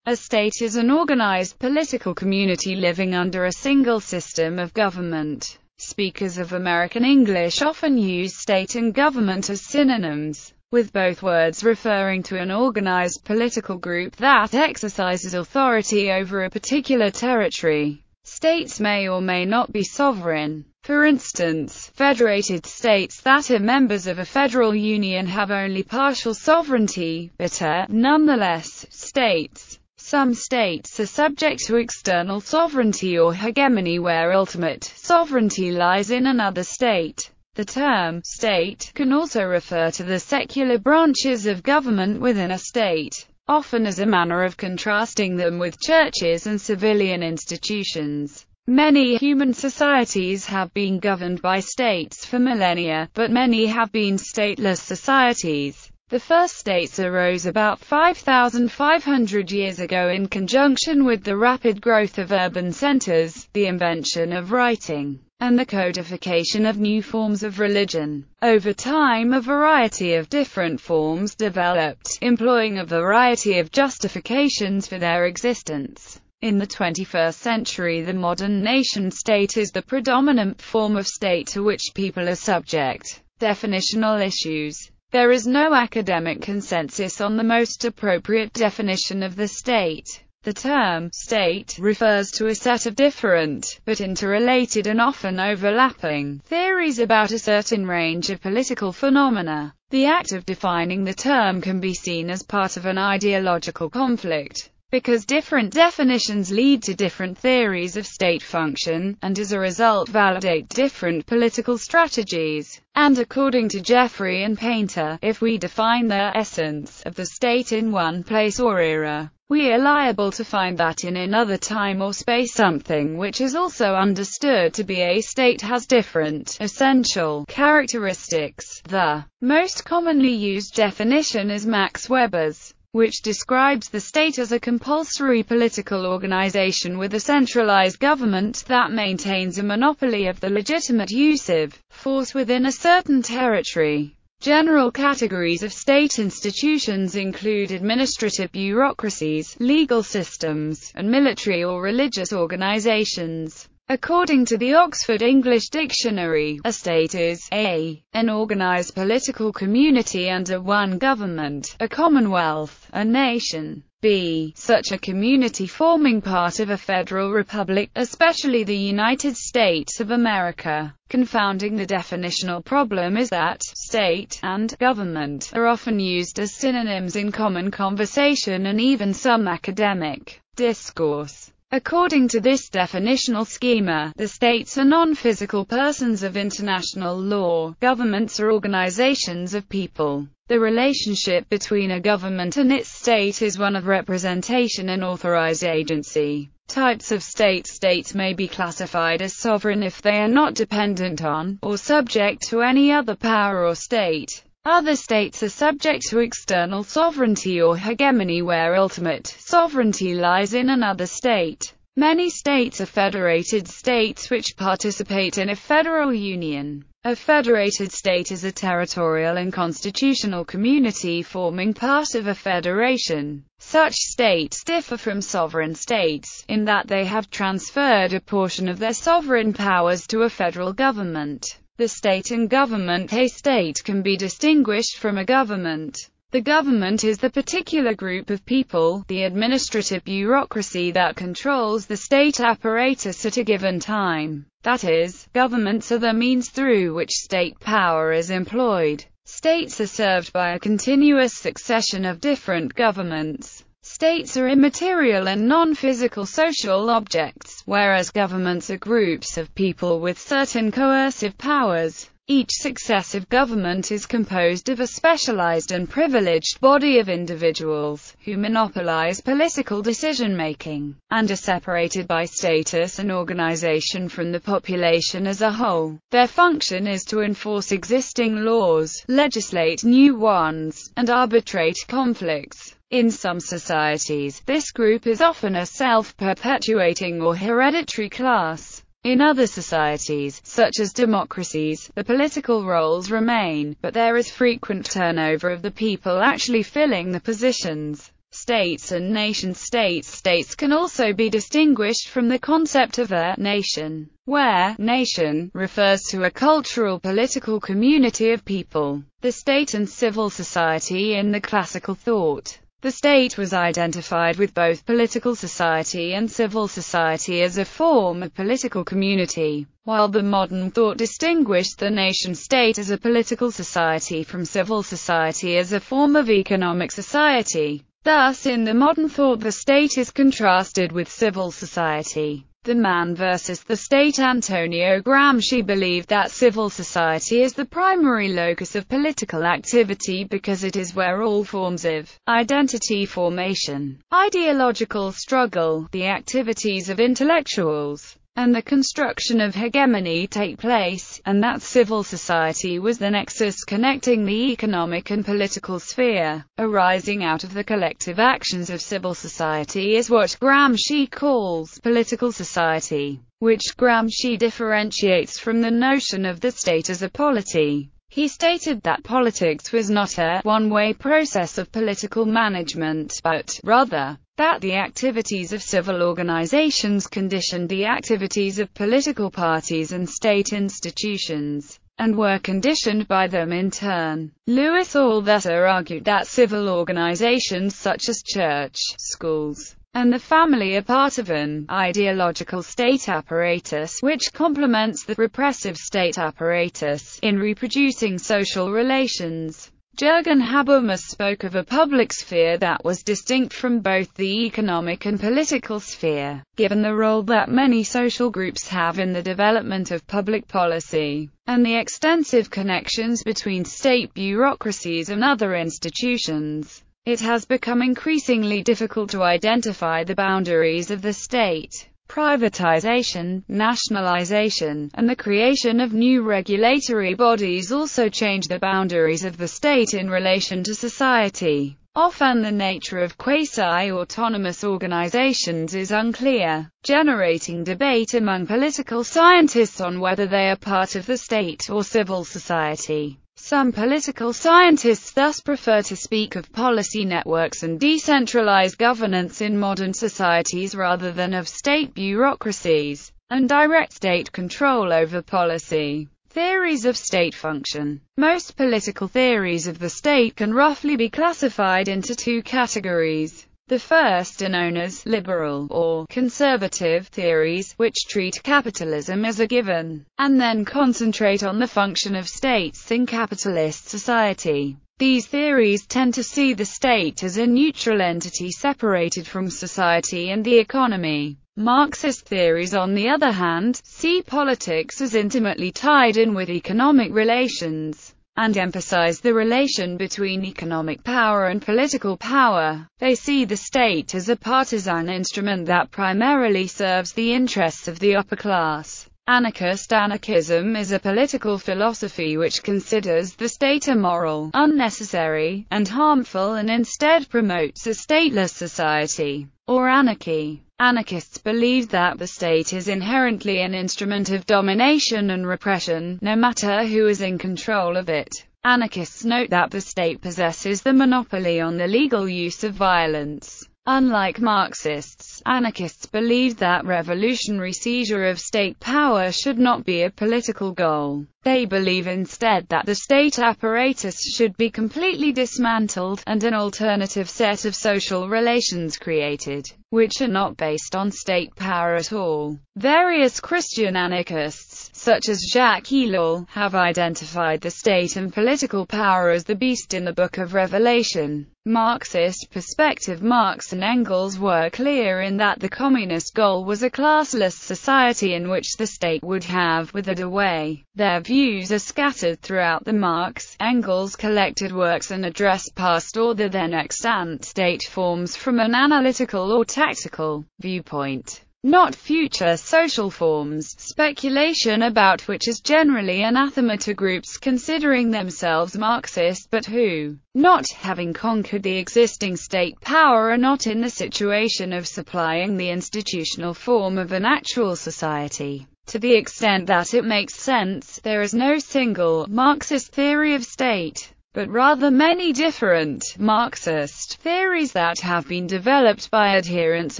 A state is an organized political community living under a single system of government. Speakers of American English often use state and government as synonyms, with both words referring to an organized political group that exercises authority over a particular territory. States may or may not be sovereign. For instance, federated states that are members of a federal union have only partial sovereignty, but are, nonetheless, states. Some states are subject to external sovereignty or hegemony where ultimate sovereignty lies in another state. The term state can also refer to the secular branches of government within a state, often as a manner of contrasting them with churches and civilian institutions. Many human societies have been governed by states for millennia, but many have been stateless societies. The first states arose about 5,500 years ago in conjunction with the rapid growth of urban centers, the invention of writing, and the codification of new forms of religion. Over time, a variety of different forms developed, employing a variety of justifications for their existence. In the 21st century, the modern nation-state is the predominant form of state to which people are subject. Definitional issues. There is no academic consensus on the most appropriate definition of the state. The term state refers to a set of different, but interrelated and often overlapping, theories about a certain range of political phenomena. The act of defining the term can be seen as part of an ideological conflict, because different definitions lead to different theories of state function, and as a result validate different political strategies. And according to Jeffrey and Painter, if we define the essence of the state in one place or era, we are liable to find that in another time or space something which is also understood to be a state has different, essential, characteristics. The most commonly used definition is Max Weber's, which describes the state as a compulsory political organization with a centralized government that maintains a monopoly of the legitimate use of force within a certain territory. General categories of state institutions include administrative bureaucracies, legal systems, and military or religious organizations. According to the Oxford English Dictionary, a state is a. an organized political community under one government, a commonwealth, a nation. b. such a community forming part of a federal republic, especially the United States of America. Confounding the definitional problem is that state and government are often used as synonyms in common conversation and even some academic discourse. According to this definitional schema, the states are non-physical persons of international law. Governments are organizations of people. The relationship between a government and its state is one of representation and authorized agency. Types of states. States may be classified as sovereign if they are not dependent on, or subject to any other power or state. Other states are subject to external sovereignty or hegemony where ultimate sovereignty lies in another state. Many states are federated states which participate in a federal union. A federated state is a territorial and constitutional community forming part of a federation. Such states differ from sovereign states, in that they have transferred a portion of their sovereign powers to a federal government. The state and government. A state can be distinguished from a government. The government is the particular group of people, the administrative bureaucracy that controls the state apparatus at a given time. That is, governments are the means through which state power is employed. States are served by a continuous succession of different governments. States are immaterial and non-physical social objects, whereas governments are groups of people with certain coercive powers. Each successive government is composed of a specialized and privileged body of individuals, who monopolize political decision-making, and are separated by status and organization from the population as a whole. Their function is to enforce existing laws, legislate new ones, and arbitrate conflicts. In some societies, this group is often a self-perpetuating or hereditary class. In other societies, such as democracies, the political roles remain, but there is frequent turnover of the people actually filling the positions. states and nation-states. States can also be distinguished from the concept of a nation, where nation refers to a cultural political community of people. The state and civil society. In the classical thought, the state was identified with both political society and civil society as a form of political community, while the modern thought distinguished the nation-state as a political society from civil society as a form of economic society. Thus, in the modern thought, the state is contrasted with civil society. The man versus the state. Antonio Gramsci believed that civil society is the primary locus of political activity because it is where all forms of identity formation, ideological struggle, the activities of intellectuals, and the construction of hegemony take place, and that civil society was the nexus connecting the economic and political sphere. Arising out of the collective actions of civil society is what Gramsci calls political society, which Gramsci differentiates from the notion of the state as a polity. He stated that politics was not a one-way process of political management, but, rather, that the activities of civil organizations conditioned the activities of political parties and state institutions, and were conditioned by them in turn. Louis Althusser argued that civil organizations such as church, schools, and the family are part of an ideological state apparatus which complements the repressive state apparatus in reproducing social relations. Jürgen Habermas spoke of a public sphere that was distinct from both the economic and political sphere, given the role that many social groups have in the development of public policy, and the extensive connections between state bureaucracies and other institutions. It has become increasingly difficult to identify the boundaries of the state. Privatization, nationalization, and the creation of new regulatory bodies also change the boundaries of the state in relation to society. Often the nature of quasi-autonomous organizations is unclear, generating debate among political scientists on whether they are part of the state or civil society. Some political scientists thus prefer to speak of policy networks and decentralized governance in modern societies rather than of state bureaucracies and direct state control over policy. Theories of state function. Most political theories of the state can roughly be classified into two categories. The first are known as liberal or conservative theories, which treat capitalism as a given, and then concentrate on the function of states in capitalist society. These theories tend to see the state as a neutral entity separated from society and the economy. Marxist theories, on the other hand, see politics as intimately tied in with economic relations, and emphasize the relation between economic power and political power. They see the state as a partisan instrument that primarily serves the interests of the upper class. Anarchism is a political philosophy which considers the state immoral, unnecessary, and harmful, and instead promotes a stateless society, or anarchy. Anarchists believe that the state is inherently an instrument of domination and repression, no matter who is in control of it. Anarchists note that the state possesses the monopoly on the legal use of violence. Unlike Marxists, anarchists believe that revolutionary seizure of state power should not be a political goal. They believe instead that the state apparatus should be completely dismantled, and an alternative set of social relations created, which are not based on state power at all. Various Christian anarchists, such as Jacques Ellul, have identified the state and political power as the beast in the Book of Revelation. Marxist perspective. Marx and Engels were clear in that the communist goal was a classless society in which the state would have withered away. Their views are scattered throughout the Marx-Engels collected works and address past or the then extant state forms from an analytical or tactical viewpoint, not future social forms. Speculation about which is generally anathema to groups considering themselves Marxist but who, not having conquered the existing state power, are not in the situation of supplying the institutional form of an actual society. To the extent that it makes sense, there is no single Marxist theory of state. but rather many different Marxist theories that have been developed by adherents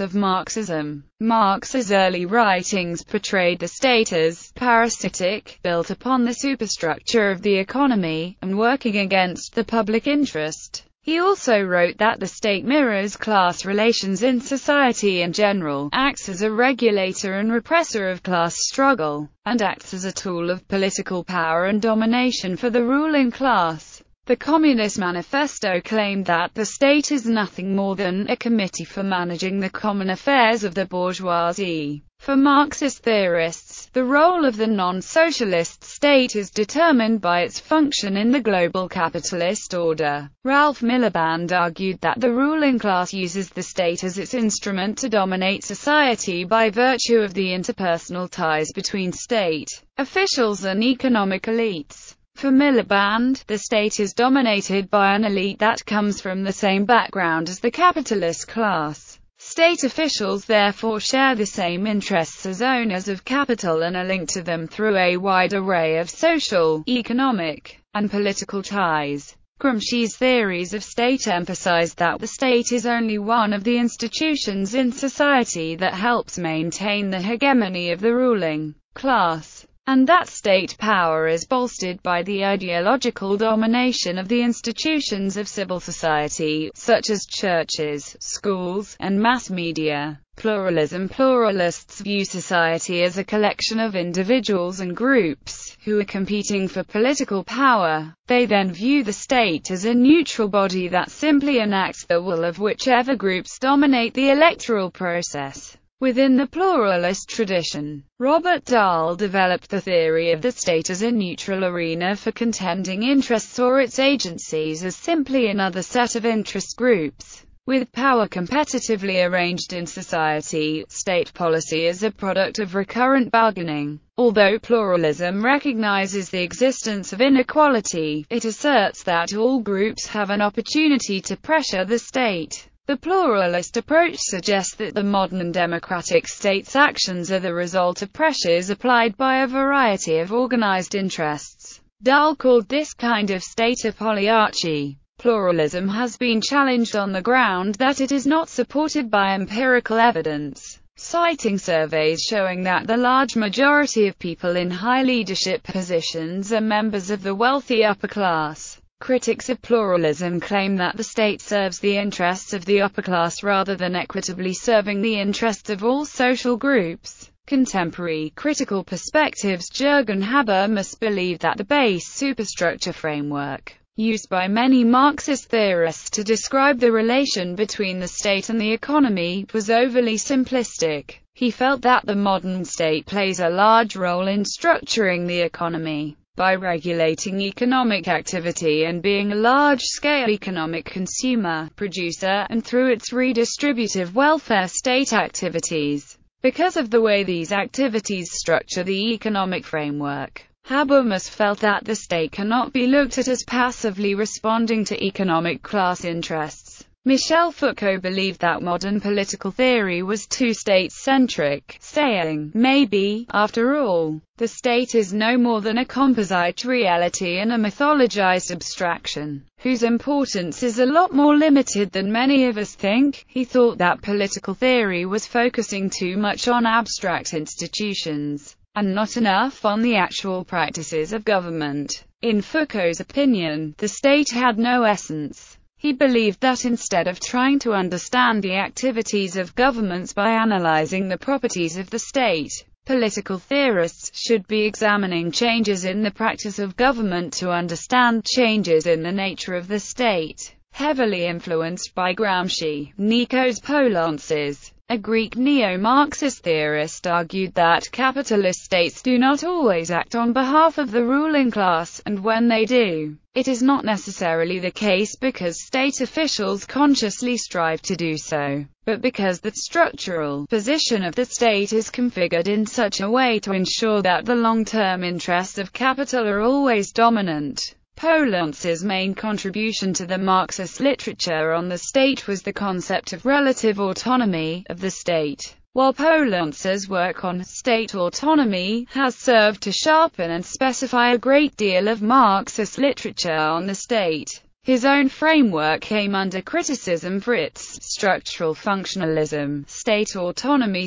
of Marxism. Marx's early writings portrayed the state as parasitic, built upon the superstructure of the economy, and working against the public interest. He also wrote that the state mirrors class relations in society in general, acts as a regulator and repressor of class struggle, and acts as a tool of political power and domination for the ruling class. The Communist Manifesto claimed that the state is nothing more than a committee for managing the common affairs of the bourgeoisie. For Marxist theorists, the role of the non-socialist state is determined by its function in the global capitalist order. Ralph Miliband argued that the ruling class uses the state as its instrument to dominate society by virtue of the interpersonal ties between state officials and economic elites. For Miliband, the state is dominated by an elite that comes from the same background as the capitalist class. State officials therefore share the same interests as owners of capital and are linked to them through a wide array of social, economic, and political ties. Gramsci's theories of state emphasize that the state is only one of the institutions in society that helps maintain the hegemony of the ruling class, and that state power is bolstered by the ideological domination of the institutions of civil society, such as churches, schools, and mass media. Pluralism. Pluralists view society as a collection of individuals and groups who are competing for political power. They then view the state as a neutral body that simply enacts the will of whichever groups dominate the electoral process. Within the pluralist tradition, Robert Dahl developed the theory of the state as a neutral arena for contending interests or its agencies as simply another set of interest groups, with power competitively arranged in society. State policy is a product of recurrent bargaining. Although pluralism recognizes the existence of inequality, it asserts that all groups have an opportunity to pressure the state. The pluralist approach suggests that the modern democratic state's actions are the result of pressures applied by a variety of organized interests. Dahl called this kind of state a polyarchy. Pluralism has been challenged on the ground that it is not supported by empirical evidence, citing surveys showing that the large majority of people in high leadership positions are members of the wealthy upper class. Critics of pluralism claim that the state serves the interests of the upper class rather than equitably serving the interests of all social groups. Contemporary critical perspectives. Jürgen Habermas believed that the base superstructure framework, used by many Marxist theorists to describe the relation between the state and the economy, was overly simplistic. He felt that the modern state plays a large role in structuring the economy by regulating economic activity and being a large-scale economic consumer, producer, and through its redistributive welfare state activities. Because of the way these activities structure the economic framework, Habermas felt that the state cannot be looked at as passively responding to economic class interests. Michel Foucault believed that modern political theory was too state-centric, saying, maybe, after all, the state is no more than a composite reality and a mythologized abstraction, whose importance is a lot more limited than many of us think. He thought that political theory was focusing too much on abstract institutions, and not enough on the actual practices of government. In Foucault's opinion, the state had no essence. He believed that instead of trying to understand the activities of governments by analyzing the properties of the state, political theorists should be examining changes in the practice of government to understand changes in the nature of the state. Heavily influenced by Gramsci, Nikos Poulantzas, a Greek neo-Marxist theorist, argued that capitalist states do not always act on behalf of the ruling class, and when they do, it is not necessarily the case because state officials consciously strive to do so, but because the structural position of the state is configured in such a way to ensure that the long-term interests of capital are always dominant. Poulantzas' main contribution to the Marxist literature on the state was the concept of relative autonomy of the state. while Poulantzer's work on state autonomy has served to sharpen and specify a great deal of Marxist literature on the state. His own framework came under criticism for its structural functionalism. State autonomy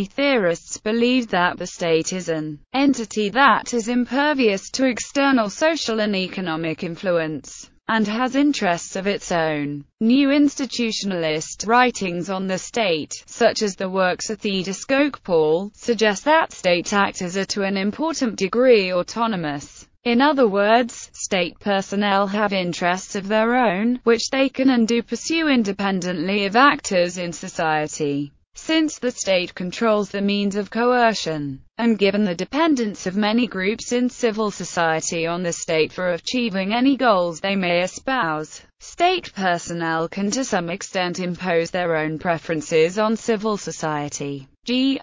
theorists believe that the state is an entity that is impervious to external social and economic influence, and has interests of its own. New institutionalist writings on the state, such as the works of Theda Skocpol, suggest that state actors are to an important degree autonomous. In other words, state personnel have interests of their own, which they can and do pursue independently of actors in society. Since the state controls the means of coercion, and given the dependence of many groups in civil society on the state for achieving any goals they may espouse, state personnel can to some extent impose their own preferences on civil society.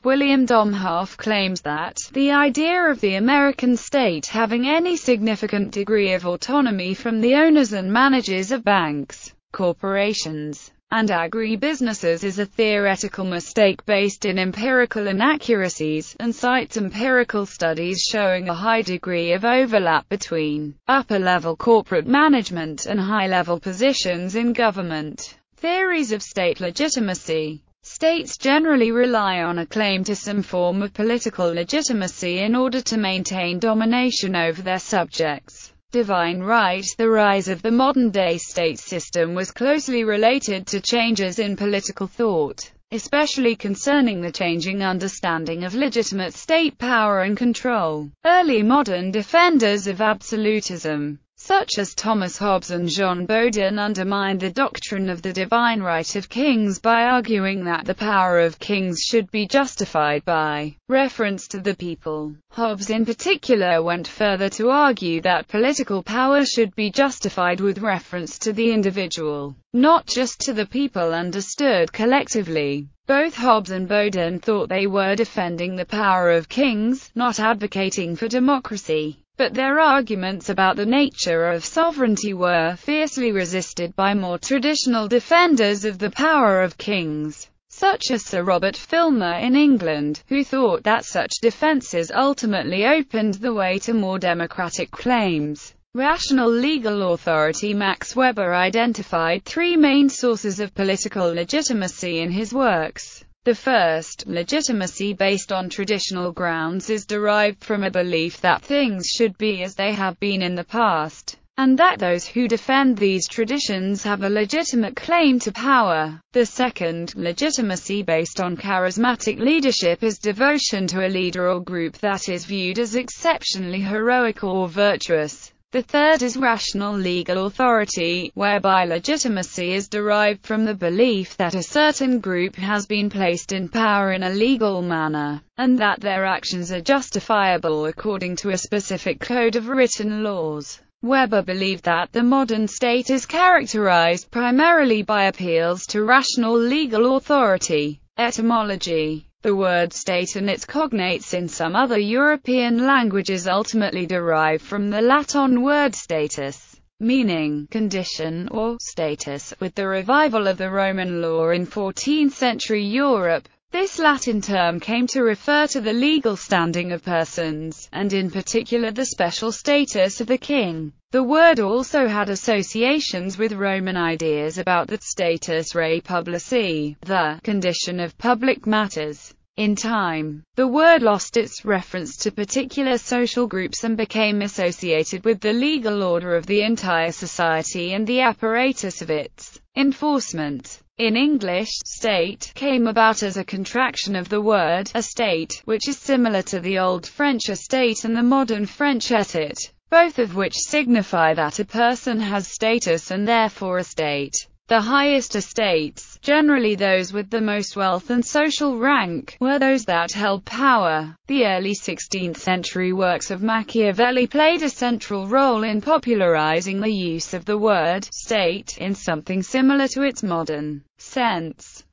William Domhoff claims that the idea of the American state having any significant degree of autonomy from the owners and managers of banks, corporations, and agribusinesses is a theoretical mistake based in empirical inaccuracies, and cites empirical studies showing a high degree of overlap between upper-level corporate management and high-level positions in government. Theories of state legitimacy. States generally rely on a claim to some form of political legitimacy in order to maintain domination over their subjects. Divine right. The rise of the modern-day state system was closely related to changes in political thought, especially concerning the changing understanding of legitimate state power and control. Early modern defenders of absolutism, such as Thomas Hobbes and Jean Bodin, undermined the doctrine of the divine right of kings by arguing that the power of kings should be justified by reference to the people. Hobbes in particular went further to argue that political power should be justified with reference to the individual, not just to the people understood collectively. Both Hobbes and Bodin thought they were defending the power of kings, not advocating for democracy. But their arguments about the nature of sovereignty were fiercely resisted by more traditional defenders of the power of kings, such as Sir Robert Filmer in England, who thought that such defences ultimately opened the way to more democratic claims. Rational legal authority. Max Weber identified three main sources of political legitimacy in his works. The first, legitimacy based on traditional grounds, is derived from a belief that things should be as they have been in the past, and that those who defend these traditions have a legitimate claim to power. The second, legitimacy based on charismatic leadership, is devotion to a leader or group that is viewed as exceptionally heroic or virtuous. The third is rational legal authority, whereby legitimacy is derived from the belief that a certain group has been placed in power in a legal manner, and that their actions are justifiable according to a specific code of written laws. Weber believed that the modern state is characterized primarily by appeals to rational legal authority. Etymology. The word state and its cognates in some other European languages ultimately derive from the Latin word status, meaning condition or status. With the revival of the Roman law in 14th century Europe, this Latin term came to refer to the legal standing of persons, and in particular the special status of the king. The word also had associations with Roman ideas about the status rei publici, the condition of public matters. In time, the word lost its reference to particular social groups and became associated with the legal order of the entire society and the apparatus of its enforcement. In English, state came about as a contraction of the word estate, which is similar to the Old French estate and the modern French état, both of which signify that a person has status and therefore estate. The highest estates, generally those with the most wealth and social rank, were those that held power. The early 16th century works of Machiavelli played a central role in popularizing the use of the word state in something similar to its modern sense.